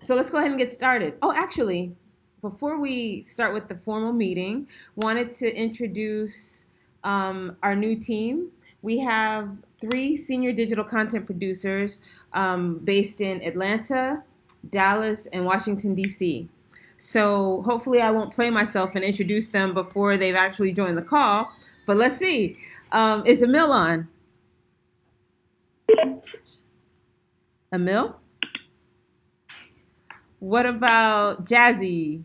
So let's go ahead and get started. Oh, actually, before we start with the formal meeting, wanted to introduce our new team. We have three senior digital content producers based in Atlanta, Dallas, and Washington, D.C. So hopefully I won't play myself and introduce them before they've actually joined the call. But let's see. Is Emil on? Emil? What about Jazzy?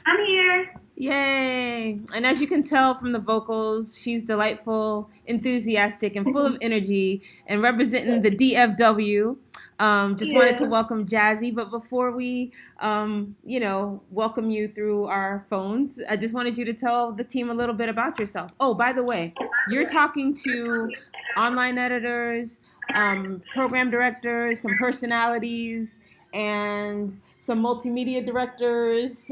I'm here. Yay! And as you can tell from the vocals, she's delightful, enthusiastic, and full of energy, and representing the DFW. Just wanted to Yeah. welcome Jazzy, but before we, welcome you through our phones, I just wanted you to tell the team a little bit about yourself. Oh, by the way, you're talking to online editors, program directors, some personalities, and some multimedia directors,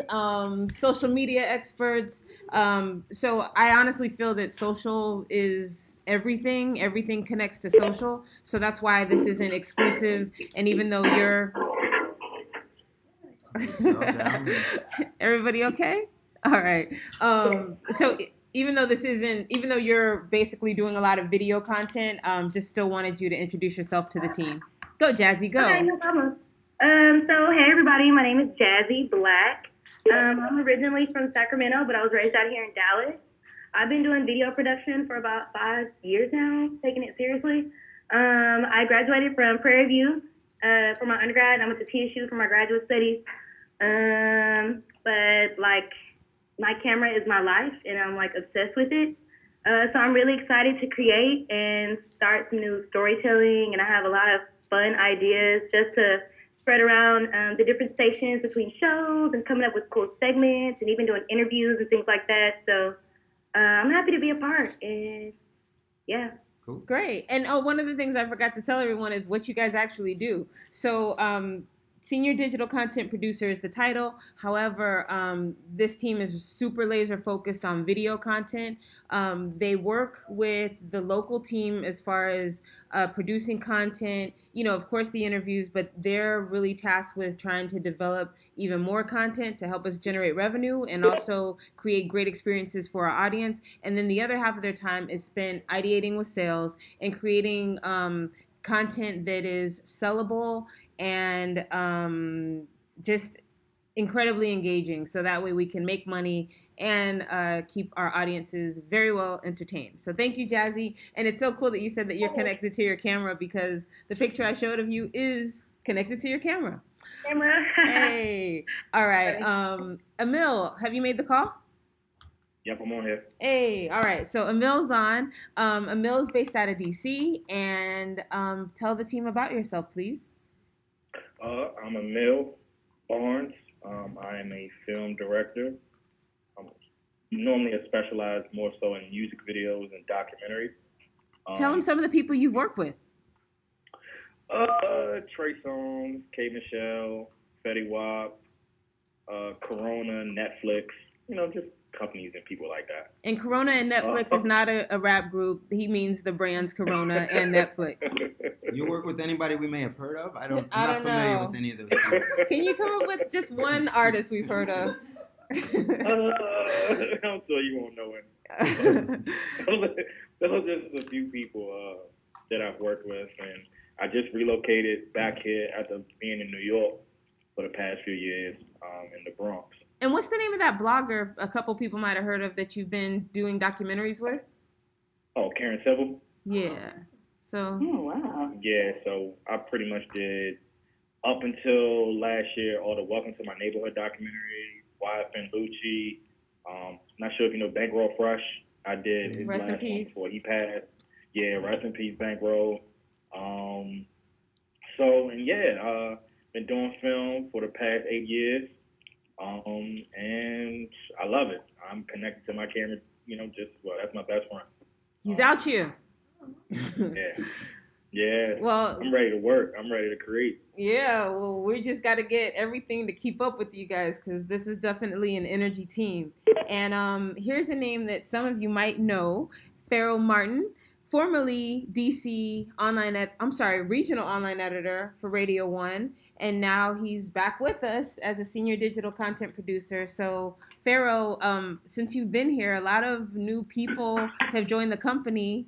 social media experts. So I honestly feel that social is everything. Everything connects to social. So that's why this isn't exclusive. And even though you're everybody okay? All right. So even though this isn't, even though you're basically doing a lot of video content, just still wanted you to introduce yourself to the team. Go, Jazzy, Okay, go. no problem. So hey everybody, my name is Jazzy Black. I'm originally from Sacramento, but I was raised out here in Dallas. I've been doing video production for about 5 years now, taking it seriously. I graduated from Prairie View for my undergrad. I went to TSU for my graduate studies. But like my camera is my life, and I'm like obsessed with it. So I'm really excited to create and start some new storytelling, and I have a lot of fun ideas just to spread around the different stations between shows and coming up with cool segments and even doing interviews and things like that. So I'm happy to be a part, and yeah. Cool. Great. And oh, one of the things I forgot to tell everyone is what you guys actually do. So, senior digital content producer is the title. However, this team is super laser focused on video content. They work with the local team as far as producing content, of course, the interviews, but they're really tasked with trying to develop even more content to help us generate revenue and also create great experiences for our audience. And then the other half of their time is spent ideating with sales and creating content that is sellable and just incredibly engaging, so that way we can make money and keep our audiences very well entertained. So thank you, Jazzy. And it's so cool that you said that you're connected to your camera, because the picture I showed of you is connected to your camera. Camera. Hey. All right. Emil, have you made the call? Yep, I'm on here. Hey, all right. So Emil's on. Emil's based out of DC, and tell the team about yourself, please. I'm Emil Barnes. I am a film director. I'm normally specialized more so in music videos and documentaries. Tell them some of the people you've worked with. Trey Songz, K Michelle, Fetty Wap, Corona, Netflix. Just companies and people like that. And Corona and Netflix is not a rap group. He means the brands Corona and Netflix. You work with anybody we may have heard of? I I'm don't not familiar know with any of those people. Can you come up with just one artist we've heard of? I'm sure you won't know it. Those are just a few people that I've worked with, and I just relocated back here after being in New York for the past few years in the Bronx. And what's the name of that blogger a couple people might have heard of that you've been doing documentaries with? Oh, Karen Civil? Yeah. So. Oh, wow. Yeah, so I pretty much did, up until last year, all the Welcome to My Neighborhood documentary, YFN Lucci. Not sure if you know Bankroll Fresh. I did his rest last in one peace. before he passed. Yeah, rest in peace, Bankroll. Been doing film for the past 8 years. And I love it. I'm connected to my camera, that's my best friend. He's out here. Yeah. Yeah. Well, I'm ready to work. I'm ready to create. Yeah, well, we just got to get everything to keep up with you guys, because this is definitely an energy team. And here's a name that some of you might know, Pharaoh Martin formerly regional online editor for Radio One, and now he's back with us as a senior digital content producer. So, Pharaoh, since you've been here, a lot of new people have joined the company.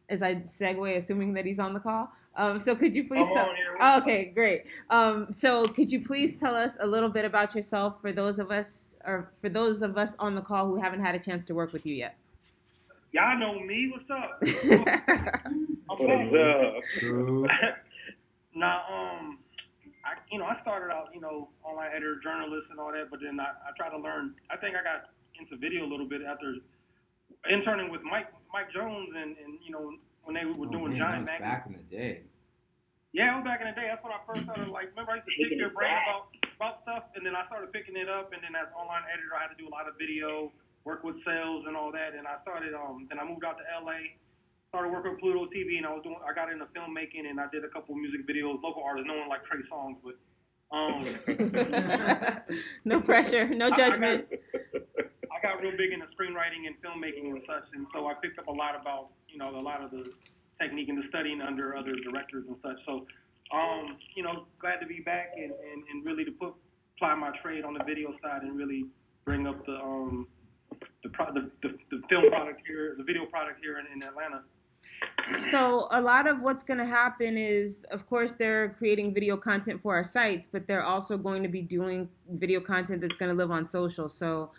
As I segue, assuming that he's on the call. So could you please tell? Oh, okay, great. So could you please tell us a little bit about yourself for those of us on the call who haven't had a chance to work with you yet? Y'all know me. What's up? True. Now, I started out, online editor, journalist, and all that, but then I tried to learn. I think I got into video a little bit after interning with Mike Jones, and when they were doing Giant Magazine. Back in the day. Yeah, it was back in the day. That's when I first started. Remember I used to pick your brain about stuff, and then I started picking it up, and then as online editor, I had to do a lot of video, work with sales and all that, and I started. Then I moved out to LA, started working with Pluto TV, and I got into filmmaking, and I did a couple of music videos, local artists. No one like Trey Songz, but no pressure, no judgment. I got real big into screenwriting and filmmaking and such, and so I picked up a lot about a lot of the technique and the studying under other directors and such. So, glad to be back and really to apply my trade on the video side and really bring up the film product here, the video product here in Atlanta. So a lot of what's going to happen is, of course, they're creating video content for our sites, but they're also going to be doing video content that's going to live on social. So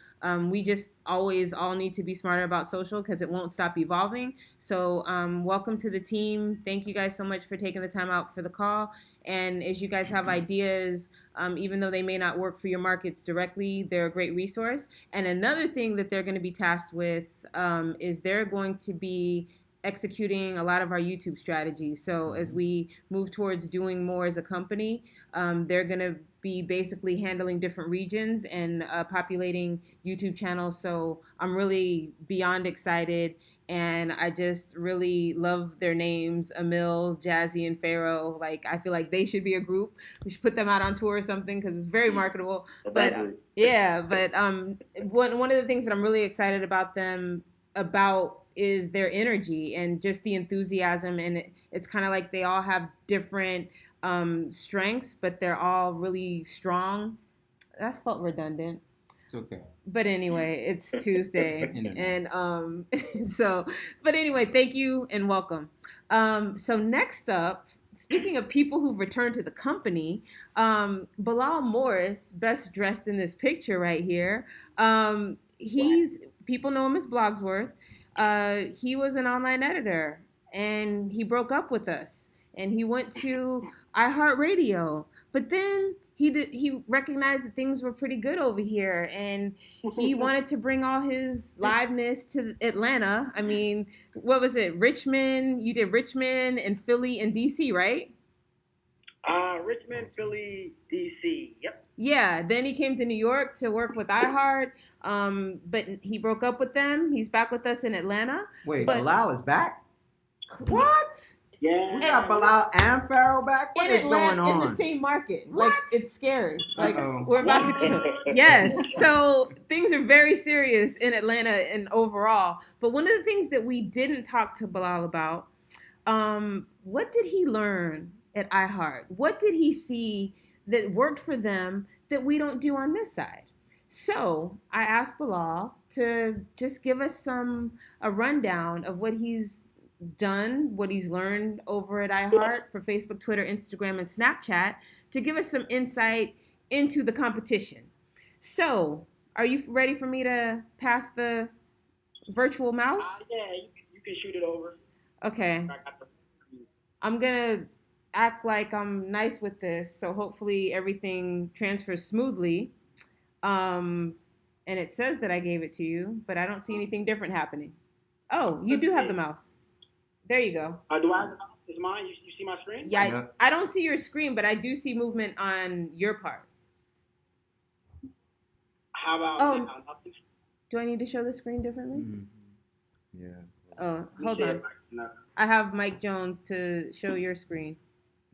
we just always all need to be smarter about social because it won't stop evolving. So welcome to the team. Thank you guys so much for taking the time out for the call. And as you guys have ideas, even though they may not work for your markets directly, they're a great resource. And another thing that they're going to be tasked with is they're going to be executing a lot of our YouTube strategies. So as we move towards doing more as a company, they're going to be basically handling different regions and populating YouTube channels. So I'm really beyond excited, and I just really love their names, Emil, Jazzy, and Pharaoh. I feel like they should be a group. We should put them out on tour or something because it's very marketable. But one of the things that I'm really excited about them is their energy and just the enthusiasm, and it's kind of like they all have different strengths, but they're all really strong. That felt redundant. It's okay. But anyway, it's Tuesday, and but anyway, thank you and welcome. So next up, speaking of people who've returned to the company, Bilal Morris, best dressed in this picture right here. People know him as Blogsworth. He was an online editor, and he broke up with us, and he went to iHeartRadio. But then he recognized that things were pretty good over here, and he wanted to bring all his liveness to Atlanta. I mean, what was it? Richmond? You did Richmond and Philly and DC, right? Richmond, Philly, DC. Yep. Yeah, then he came to New York to work with iHeart, but he broke up with them. He's back with us in Atlanta. Wait, Bilal is back? What? Yeah. We got Bilal and Pharaoh back? What is going on? In the same market. What? It's scary. Uh-oh. We're about to... Yes. So things are very serious in Atlanta and overall. But one of the things that we didn't talk to Bilal about, what did he learn at iHeart? What did he see that worked for them that we don't do on this side? So I asked Bilal to just give us a rundown of what he's done, what he's learned over at iHeart for Facebook, Twitter, Instagram, and Snapchat, to give us some insight into the competition. So are you ready for me to pass the virtual mouse? Yeah, you can shoot it over. Okay. I'm going to act like I'm nice with this, so hopefully everything transfers smoothly. And it says that I gave it to you, but I don't see anything different happening. Oh, you do have the mouse. There you go. Do I have the mouse? Is mine? You see my screen? Yeah, I don't see your screen, but I do see movement on your part. How about now? Do I need to show the screen differently? Mm-hmm. Yeah. Oh, hold on. No. I have Mike Jones to show your screen.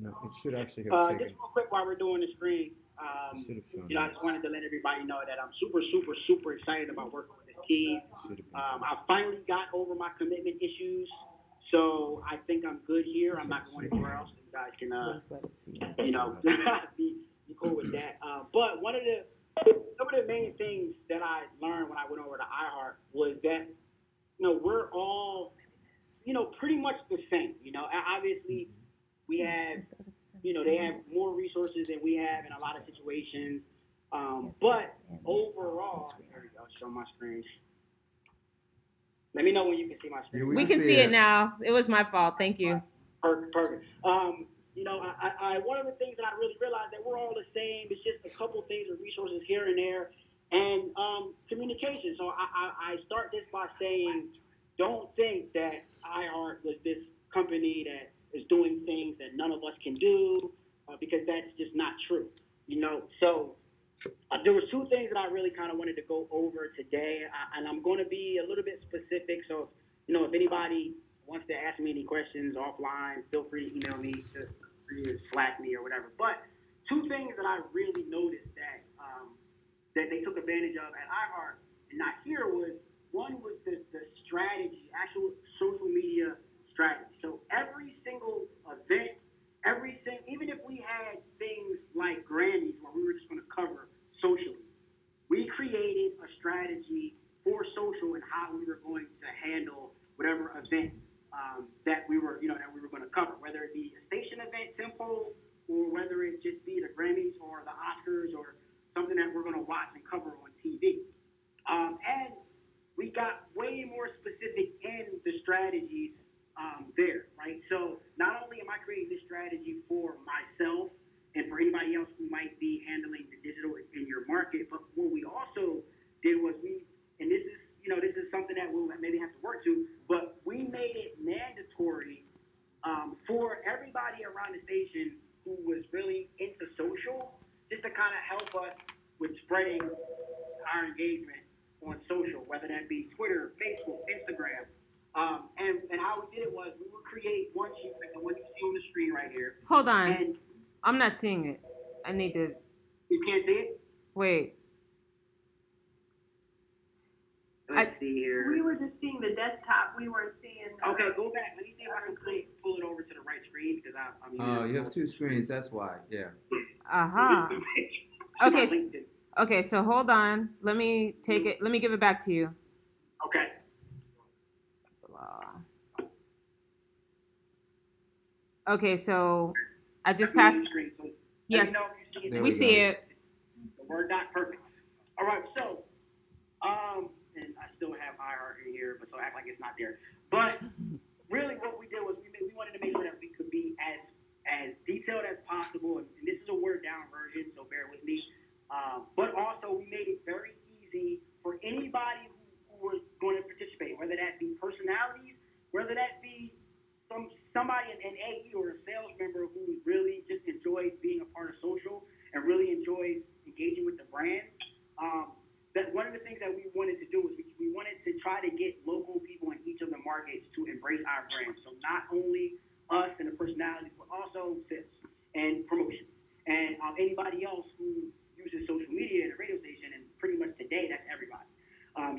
No, it should actually have taken. Just real quick while we're doing the screen, I just wanted to let everybody know that I'm super, super, super excited about working with this this team. I finally got over my commitment issues, so I think I'm good here. I'm not going anywhere else. You guys can, you know, be cool with that. But some of the main things that I learned when I went over to iHeart was that, we're all, pretty much the same. Obviously we have, they have more resources than we have in a lot of situations. But overall, there we go, show my screen. Let me know when you can see my screen. We can see it now. It was my fault. Thank you. Perfect. One of the things that I really realized that we're all the same. It's just a couple things of resources here and there, and communication. So I start this by saying, don't think that iHeart was this company that is doing things that none of us can do, because that's just not true. So there were two things that I really kind of wanted to go over today, and I'm going to be a little bit specific. So, if anybody wants to ask me any questions offline, feel free to email me, feel free to Slack me or whatever. But two things that I really noticed that they took advantage of at iHeart and not here was, one was the strategy, actual social media strategy. So every single event, even if we had things like Grammys where we were just going to cover socially, we created a strategy for social and how we were going to handle whatever event that we were going to cover, whether it be a station event, tempo, or whether it just be the Grammys or the Oscars or something that we're going to watch and cover on TV. And we got way more specific in the strategies there, right? So not only am I creating this strategy for myself and for anybody else who might be handling the digital in your market, but what we also did was and this is something that we'll maybe have to work to, but we made it mandatory for everybody around the station who was really into social, just to kind of help us with spreading our engagement on social, whether that be Twitter, Facebook, Instagram. And how we did it was we would create one sheet like the one you see on the screen right here. Hold on. And I'm not seeing it. I need to. You can't see it? Wait. Let's see here. We were just seeing the desktop. We weren't seeing. Okay, go back. Let me see if I can pull it over to the right screen because I'm. Oh, you have two screens. That's why. Yeah. Okay. Okay. So hold on. Let me take it. Let me give it back to you. Okay. Okay. So I just passed. Yes. We see it. The Word doc, perfect. All right. So, and I still have iHeart in here, but so act like it's not there. But really, what we did was we wanted to make sure that we could be as detailed as possible, and this is a word down version, so bear with me. But also, we made it very easy for anybody who was going to participate, whether that be personalities, whether that be somebody in AE or a sales member who really just enjoys being a part of social and really enjoys engaging with the brand. That one of the things that we wanted to do was we wanted to try to get local people in each of the markets to embrace our brand. So not only us and the personalities, but also sales and promotion. And anybody else who uses social media and a radio station, and pretty much today, that's everybody.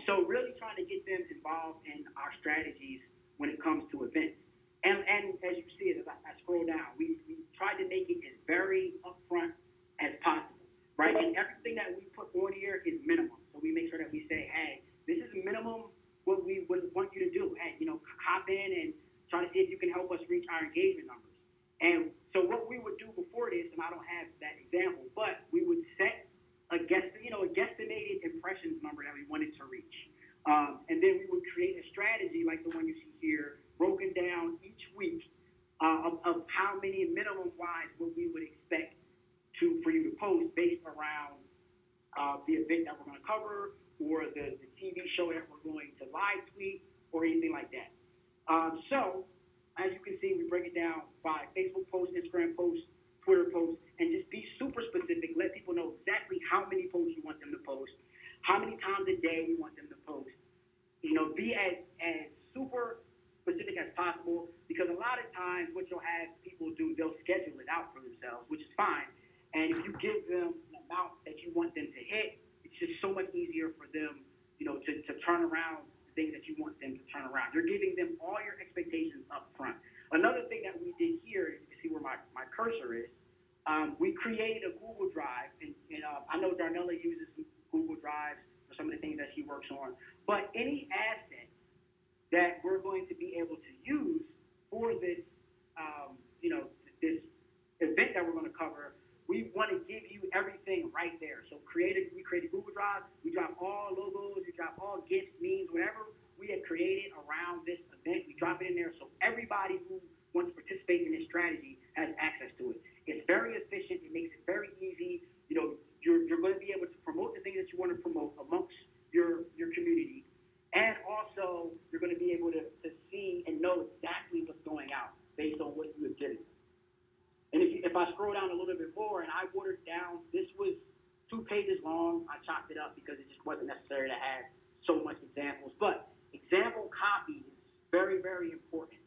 So really trying to get them involved in our strategies when it comes to events. And as you see it, as I scroll down, we tried to make it as very upfront as possible, right? And everything that we put on here is minimum. So we make sure that we say, hey, this is minimum what we would want you to do. Hey, hop in and try to see if you can help us reach our engagement numbers. And so what we would do before this, and I don't have that example, but we would set a guesstimated impressions number that we wanted to reach. And then we would create a strategy like the one you see here, broken down each week of how many minimum-wise what we would expect for you to post based around the event that we're going to cover or the TV show that we're going to live tweet or anything like that. So, as you can see, we break it down by Facebook posts, Instagram posts, Twitter posts, and just be super specific. Let people know exactly how many posts you want them to post, how many times a day you want them to post. Be as super specific as possible, because a lot of times what you'll have people do, they'll schedule it out for themselves, which is fine. And if you give them an amount that you want them to hit, it's just so much easier for them to turn around the things that you want them to turn around. You're giving them all your expectations up front. Another thing that we did here, you can see where my cursor is, we created a Google Drive, and I know Darnella uses Google Drives for some of the things that she works on, but any asset that we're going to be able to use for this, this event that we're going to cover, we want to give you everything right there. So we created Google Drive. We drop all logos. We drop all gifts, memes, whatever we have created around this event. We drop it in there so everybody who wants to participate in this strategy has access to it. It's very efficient. It makes it very easy. You're going to be able to promote the things that you want to promote amongst your community. And also, you're going to be able to see and know exactly what's going out based on what you have given. And if I scroll down a little bit more, and I watered down, this was 2 pages long. I chopped it up because it just wasn't necessary to have so much examples. But example copy is very, very important.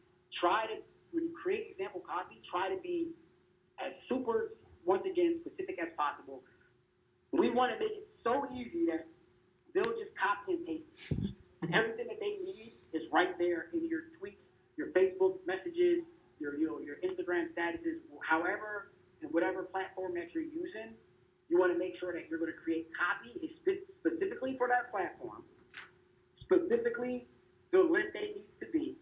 When you create example copy, try to be as super, once again, specific as possible. We want to make it so easy that they'll just copy and paste it. Everything that they need is right there in your tweets, your Facebook messages, your Instagram statuses, however and whatever platform that you're using. You want to make sure that you're going to create copy specifically for that platform, specifically the link they need to be,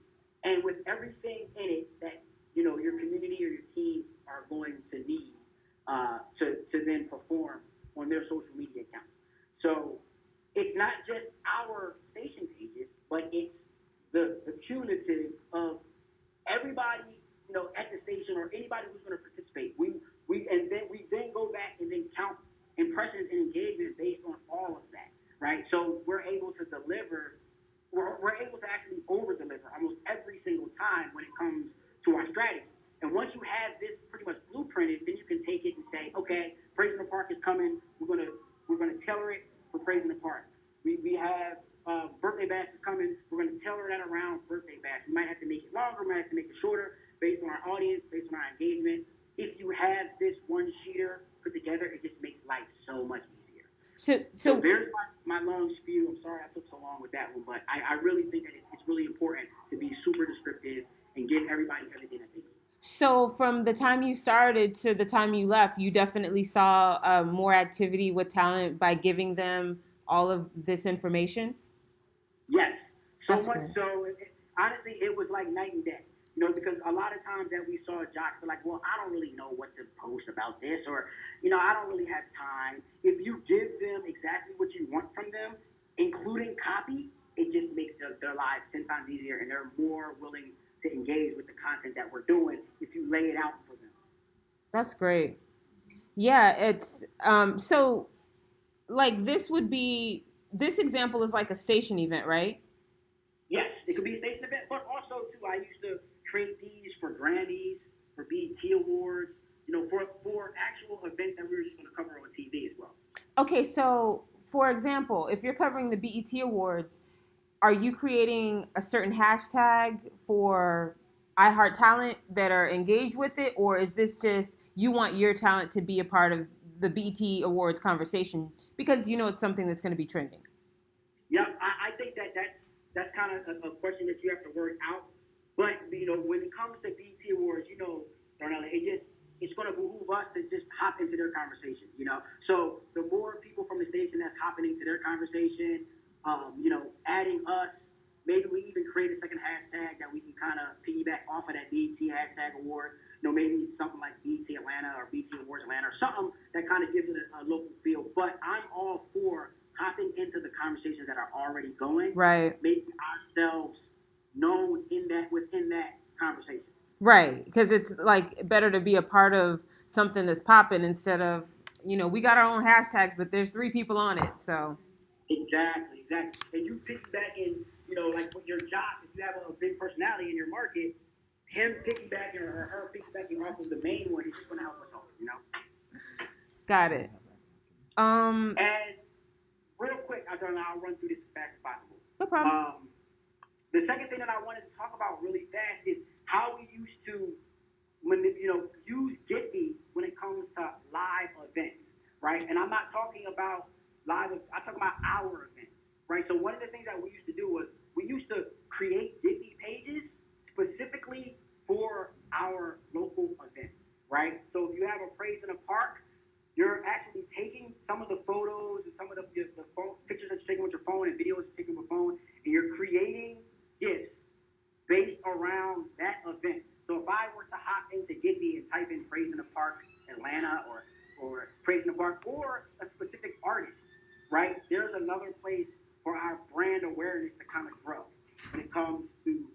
and with everything in it that your community or your team are going to need to then perform on their social media accounts. So it's not just our station pages, but it's the cumulative of everybody, at the station or anybody who's going to participate. We then go back and then count impressions and engagement based on all of that, right? So we're able to deliver. We're able to actually over-deliver almost every single time when it comes to our strategy. And once you have this pretty much blueprinted, then you can take it and say, okay, Praise in the Park is coming. We're gonna tailor it for Praise in the Park. We have Birthday Bash is coming. We're gonna tailor that around Birthday Bash. We might have to make it longer. We might have to make it shorter based on our audience, based on our engagement. If you have this one sheeter put together, it just makes life so much easier. So there's my long spew. I'm sorry I took so long with that one, but I really think that it's really important to be super descriptive and give everybody everything that they need. So from the time you started to the time you left, you definitely saw more activity with talent by giving them all of this information? Yes. So That's much great. so, honestly, it was like night and day. Because a lot of times that we saw jocks are like, well, I don't really know what to post about this, or, I don't really have time. If you give them exactly what you want from them, including copy, it just makes their lives 10 times easier, and they're more willing to engage with the content that we're doing if you lay it out for them. That's great. Yeah, it's so like this example is like a station event, right? Yes, it could be a station event, but also too, I used to create these for Grammys, for BET Awards, for actual events that we were just going to cover on TV as well. Okay, so for example, if you're covering the BET Awards, are you creating a certain hashtag for iHeart talent that are engaged with it, or is this just you want your talent to be a part of the BET Awards conversation because it's something that's going to be trending? Yeah, I think that's kind of a question that you have to work out. But when it comes to BET Awards, Darnella, it's going to behoove us to just hop into their conversation. So the more people from the station that's hopping into their conversation, adding us, maybe we even create a second hashtag that we can kind of piggyback off of that BET hashtag award. Maybe something like BET Atlanta or BET Awards Atlanta or something that kind of gives it a local feel. But I'm all for hopping into the conversations that are already going, Right. making ourselves known within that conversation. Right, because it's like better to be a part of something that's popping instead of we got our own hashtags, but there's 3 people on it, so. Exactly. And you piggybacking, like with your job, if you have a big personality in your market, him piggybacking or her piggybacking off of the main one is just going to help us all, Got it. And real quick, I'll run through this as fast as possible. No problem. The second thing that I wanted to talk about really fast is how we used to, use Giphy when it comes to live events, right? And I'm not talking about I'm talking about our events. right? So one of the things that we used to do was we used to create Giphy pages specifically for our local events, right? So if you have a praise in a park, you're actually taking some of the photos and some of the phone, pictures that you're taking with your phone and videos you're taking with your phone, and you're creating GIFs based around that event. So if I were to hop into Giphy and type in Praise in the Park Atlanta or Praise in the Park or a specific artist, right? There's another place for our brand awareness to kind of grow when it comes to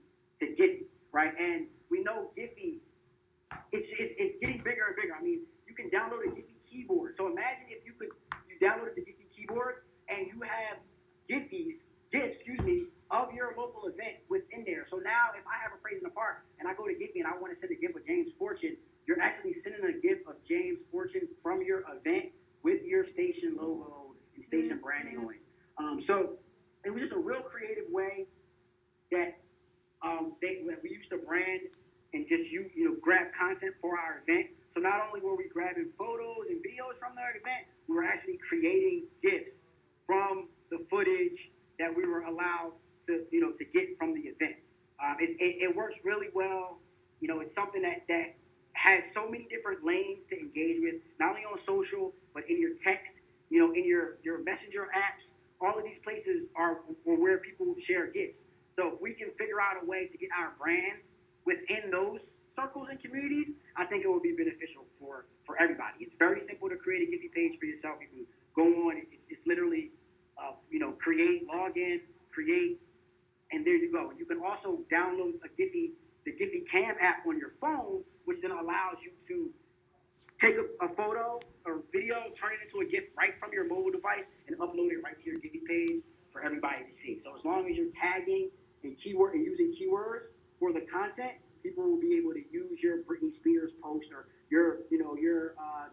Giphy, right? And we know Giphy, it's getting bigger and bigger. I mean, you can download a Giphy keyboard. So imagine if you downloaded the Giphy keyboard and you have GIFs, excuse me, of your local event within there. So now if I have a praise in the park and I go to Giphy and I want to send a GIF of James Fortune, you're actually sending a GIF of James Fortune from your event with your station logo and station branding on it. So it was just a real creative way that we used to brand and just grab content for our event. So not only were we grabbing photos and videos from their event, we were actually creating GIFs from the footage that we were allowed to get from the event. It works really well. It's something that has so many different lanes to engage with, not only on social, but in your text, in your messenger apps. All of these places are where people share GIFs. So if we can figure out a way to get our brand within those circles and communities, I think it will be beneficial for everybody. It's very simple to create a Giphy page for yourself. You can go on. It's literally, create, log in, create, and there you go. You can also download the Giphy Cam app on your phone, which then allows you to take a photo or video, turn it into a GIF right from your mobile device, and upload it right to your Giphy page for everybody to see. So as long as you're tagging and using keywords for the content, people will be able to use your Britney Spears post or your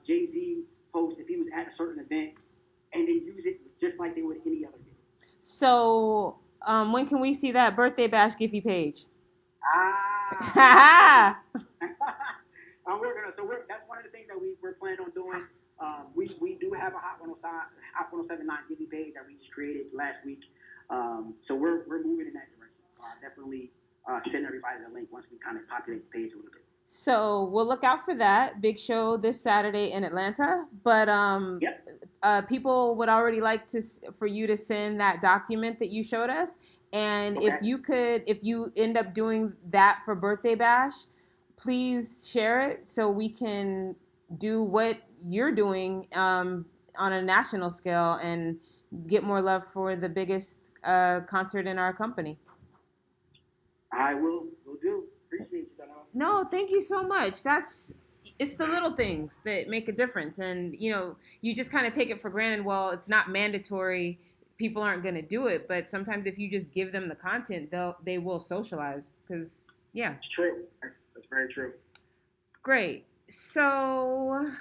Jay-Z post if he was at a certain event, and then use it just like they would any other video. So, when can we see that birthday bash Giphy page? Ah. That's one of the things that we're planning on doing. We do have a Hot 1079 Giphy page that we just created last week. So we're moving in that direction. Definitely send everybody the link once we kind of populate the page a little bit. So we'll look out for that big show this Saturday in Atlanta. But Yep. people would already like for you to send that document that you showed us. And Okay. if you end up doing that for Birthday Bash, please share it so we can do what you're doing on a national scale and get more love for the biggest concert in our company. I will do. Appreciate you, Donna. No, thank you so much. It's the little things that make a difference. And, you just kind of take it for granted. Well, it's not mandatory. People aren't going to do it. But sometimes if you just give them the content, they will socialize. Because, yeah. It's true. That's very true. Great. So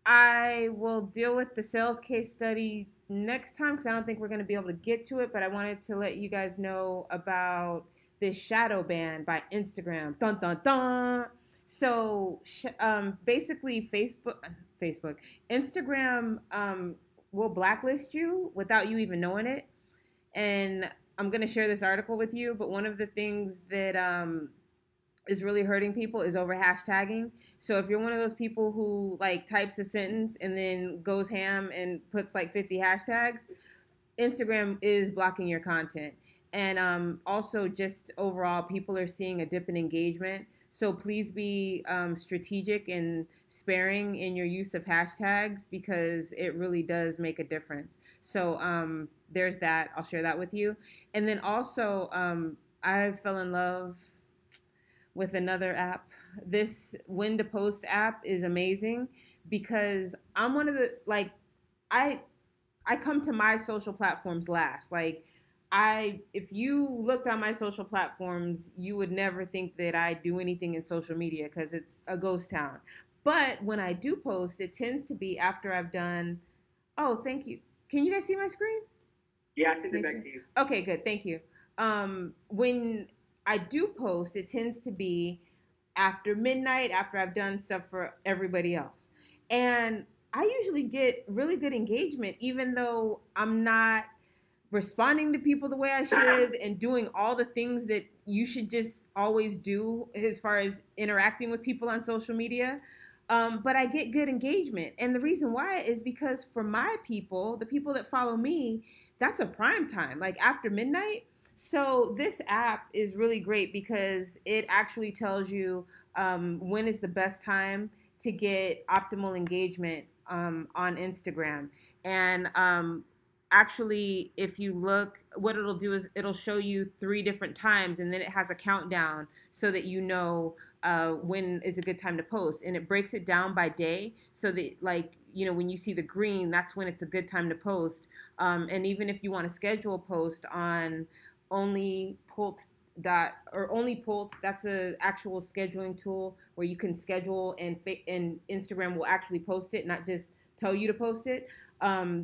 I will deal with the sales case study next time because I don't think we're going to be able to get to it. But I wanted to let you guys know about this Shadowban by Instagram. Dun dun dun. So basically, Instagram will blacklist you without you even knowing it. And I'm going to share this article with you. But one of the things that is really hurting people is over hashtagging. So if you're one of those people who like types a sentence and then goes ham and puts like 50 hashtags, Instagram is blocking your content. And also just overall, people are seeing a dip in engagement. So please be strategic and sparing in your use of hashtags because it really does make a difference. So there's that. I'll share that with you. And then also, I fell in love with another app. This When to Post app is amazing because I'm one of the I come to my social platforms last. If you looked on my social platforms, you would never think that I do anything in social media because it's a ghost town. But when I do post, it tends to be after I've done. Oh, thank you. Can you guys see my screen? Yeah, I sent it back to you. Okay, good. Thank you. When I do post, it tends to be after midnight, after I've done stuff for everybody else. And I usually get really good engagement, even though I'm not responding to people the way I should and doing all the things that you should just always do as far as interacting with people on social media. But I get good engagement. And the reason why is because for my people, the people that follow me, that's a prime time, like after midnight. So this app is really great because it actually tells you when is the best time to get optimal engagement on Instagram. And actually, if you look, what it'll do is it'll show you 3 different times, and then it has a countdown so that you know when is a good time to post, and it breaks it down by day so that, like, you know, when you see the green, that's when it's a good time to post. And even if you want to schedule a post on only Pult only Pult, that's an actual scheduling tool where you can schedule, and Instagram will actually post it, not just tell you to post it.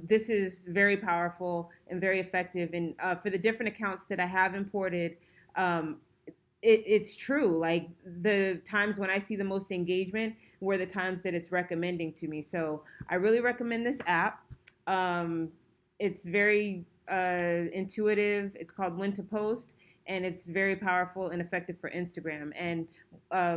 This is very powerful and very effective. And for the different accounts that I have imported, um, it's true. Like, the times when I see the most engagement were the times that it's recommending to me. So I really recommend this app. It's very intuitive. It's called When to Post, and it's very powerful and effective for Instagram. And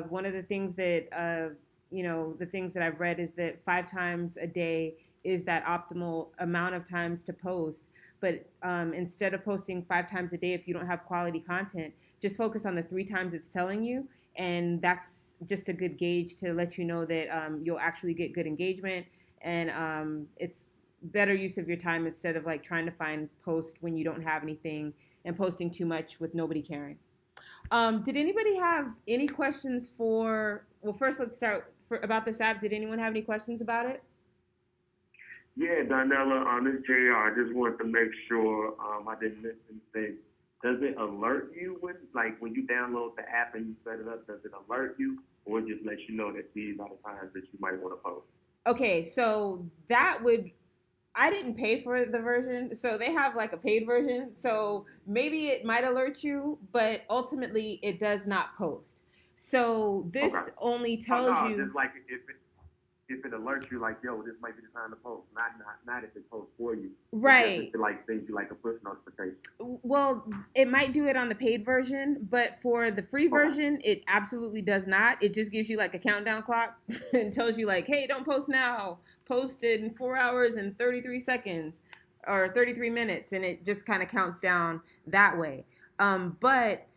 one of the things that the things that I've read is that 5 times a day is that optimal amount of times to post. But instead of posting 5 times a day, if you don't have quality content, just focus on the 3 times it's telling you. And that's just a good gauge to let you know that you'll actually get good engagement. And it's better use of your time instead of like trying to find posts when you don't have anything and posting too much with nobody caring. Did anybody have any questions for? Well, first let's start about this app. Did anyone have any questions about it? Yeah, Donella, this JR, I just wanted to make sure I didn't miss anything. Does it alert you when you download the app and you set it up? Does it alert you, or it just lets you know that these are the times that you might want to post? Okay, so that would, I didn't pay for the version, so they have like a paid version. So maybe it might alert you, but ultimately it does not post. So Okay. this only Oh tells no, you. just like if it alerts you, like, yo, this might be the time to post. Not if it posts for you. But just if Right. it like sends you like a push notification. Well, it might do it on the paid version, but for the free Okay. version, it absolutely does not. It just gives you like a countdown clock and tells you like, hey, don't post now. Post it in 4 hours and 33 seconds or 33 minutes, and it just kind of counts down that way. But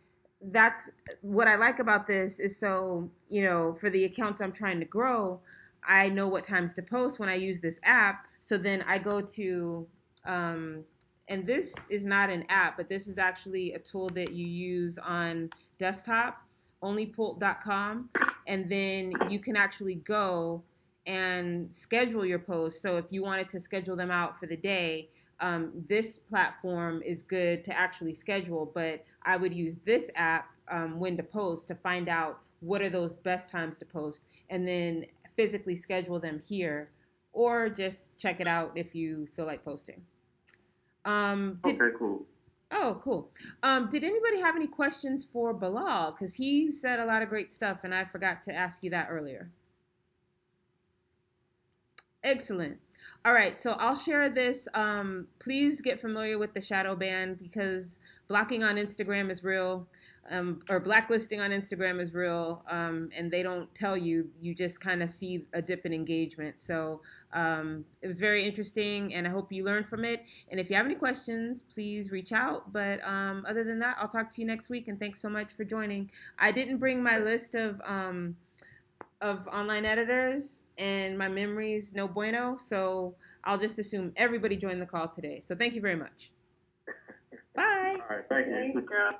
that's what I like about this is, so, you know, for the accounts I'm trying to grow, I know what times to post when I use this app. So then I go to um, and this is not an app, but this is actually a tool that you use on desktop, onlypult.com, and then you can actually go and schedule your posts. So if you wanted to schedule them out for the day, this platform is good to actually schedule, but I would use this app, When to Post, to find out what are those best times to post, and then physically schedule them here, or just check it out if you feel like posting. Did Okay, cool. Oh, cool. Did anybody have any questions for Bilal? Because he said a lot of great stuff, and I forgot to ask you that earlier. Excellent. All right, so I'll share this. Please get familiar with the Shadowban, because blocking on Instagram is real, or blacklisting on Instagram is real, and they don't tell you. You just kind of see a dip in engagement. So it was very interesting, and I hope you learned from it. And if you have any questions, please reach out. But other than that, I'll talk to you next week, and thanks so much for joining. I didn't bring my list of online editors, and my memory's no bueno, so I'll just assume everybody joined the call today. So thank you very much. Bye. All right, thank you. Thanks, girl.